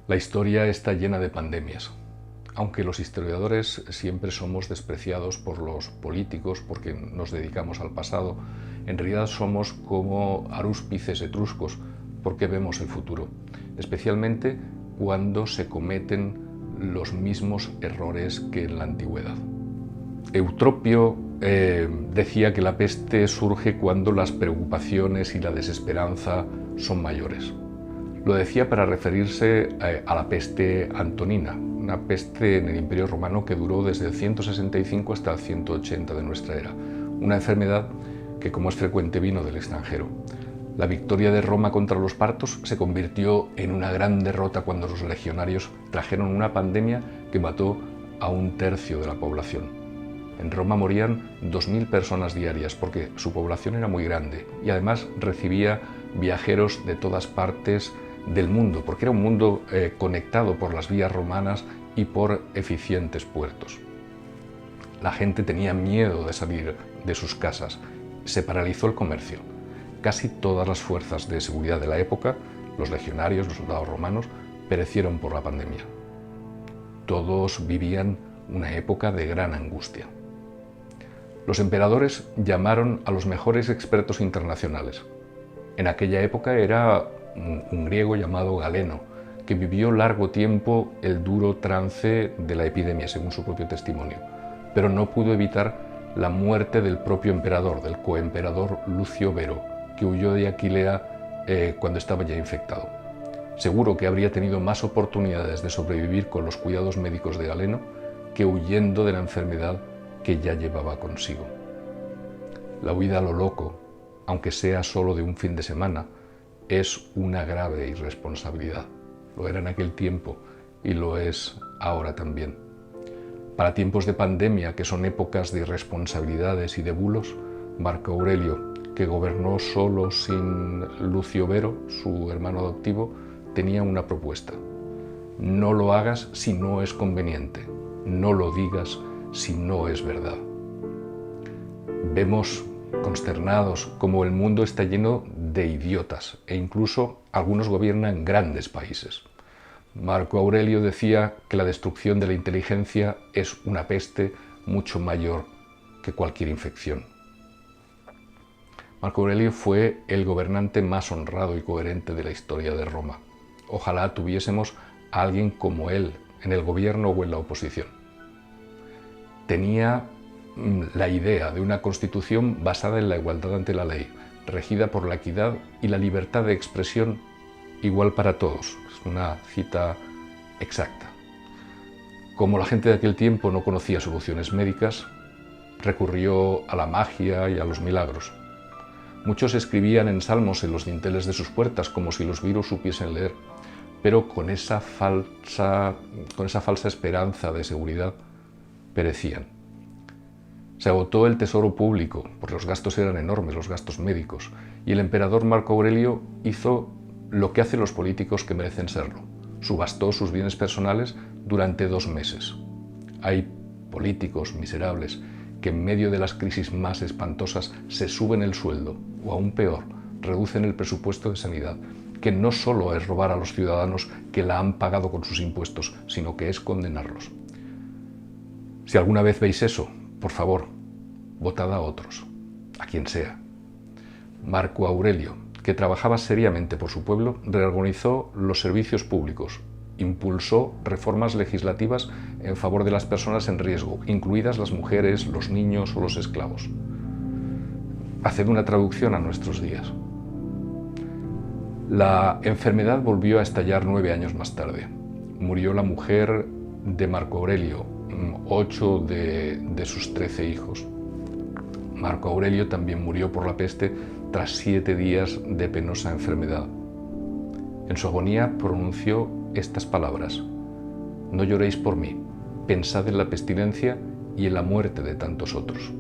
La historia está llena de pandemias. Aunque los historiadores siempre somos despreciados por los políticos porque nos dedicamos al pasado, en realidad somos como arúspices etruscos porque vemos el futuro, especialmente cuando se cometen los mismos errores que en la antigüedad. Eutropio decía que la peste surge cuando las preocupaciones y la desesperanza son mayores. Lo decía para referirse a la peste antonina, una peste en el Imperio Romano que duró desde el 165 hasta el 180 de nuestra era, una enfermedad que, como es frecuente, vino del extranjero. La victoria de Roma contra los partos se convirtió en una gran derrota cuando los legionarios trajeron una pandemia que mató a 1/3 de la población. En Roma morían 2000 personas diarias porque su población era muy grande y además recibía viajeros de todas partes del mundo, porque era un mundo conectado por las vías romanas y por eficientes puertos. La gente tenía miedo de salir de sus casas. Se paralizó el comercio. Casi todas las fuerzas de seguridad de la época, los legionarios, los soldados romanos, perecieron por la pandemia. Todos vivían una época de gran angustia. Los emperadores llamaron a los mejores expertos internacionales. En aquella época era un griego llamado Galeno, que vivió largo tiempo el duro trance de la epidemia, según su propio testimonio, pero no pudo evitar la muerte del propio emperador, del coemperador Lucio Vero, que huyó de Aquilea cuando estaba ya infectado. Seguro que habría tenido más oportunidades de sobrevivir con los cuidados médicos de Galeno que huyendo de la enfermedad que ya llevaba consigo. La huida a lo loco, aunque sea solo de un fin de semana, es una grave irresponsabilidad. Lo era en aquel tiempo y lo es ahora también. Para tiempos de pandemia, que son épocas de irresponsabilidades y de bulos, Marco Aurelio, que gobernó solo sin Lucio Vero, su hermano adoptivo, tenía una propuesta. No lo hagas si no es conveniente, no lo digas si no es verdad. Vemos consternados como el mundo está lleno de idiotas e incluso algunos gobiernan grandes países. Marco Aurelio decía que la destrucción de la inteligencia es una peste mucho mayor que cualquier infección. Marco Aurelio fue el gobernante más honrado y coherente de la historia de Roma. Ojalá tuviésemos a alguien como él en el gobierno o en la oposición. Tenía la idea de una constitución basada en la igualdad ante la ley, regida por la equidad y la libertad de expresión igual para todos. Es una cita exacta. Como la gente de aquel tiempo no conocía soluciones médicas, recurrió a la magia y a los milagros. Muchos escribían en salmos en los dinteles de sus puertas como si los virus supiesen leer, pero con esa falsa esperanza de seguridad perecían. Se agotó el tesoro público, porque los gastos eran enormes, los gastos médicos, y el emperador Marco Aurelio hizo lo que hacen los políticos que merecen serlo. Subastó sus bienes personales durante 2 meses. Hay políticos miserables que en medio de las crisis más espantosas se suben el sueldo, o aún peor, reducen el presupuesto de sanidad, que no solo es robar a los ciudadanos que la han pagado con sus impuestos, sino que es condenarlos. Si alguna vez veis eso, por favor, votad a otros, a quien sea. Marco Aurelio, que trabajaba seriamente por su pueblo, reorganizó los servicios públicos, impulsó reformas legislativas en favor de las personas en riesgo, incluidas las mujeres, los niños o los esclavos. Haced una traducción a nuestros días. La enfermedad volvió a estallar 9 años más tarde. Murió la mujer de Marco Aurelio, 8 de sus 13 hijos. Marco Aurelio también murió por la peste tras 7 días de penosa enfermedad. En su agonía pronunció estas palabras: no lloréis por mí, pensad en la pestilencia y en la muerte de tantos otros.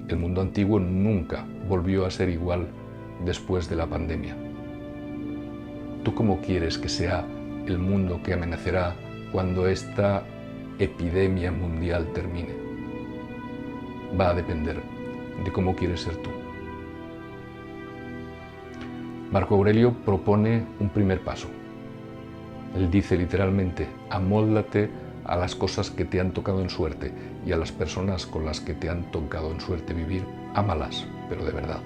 El mundo antiguo nunca volvió a ser igual después de la pandemia. ¿Tú cómo quieres que sea el mundo que amanecerá cuando esta epidemia mundial termine? Va a depender de cómo quieres ser tú. Marco Aurelio propone un primer paso. Él dice literalmente, amóldate a las cosas que te han tocado en suerte y a las personas con las que te han tocado en suerte vivir, ámalas, pero de verdad.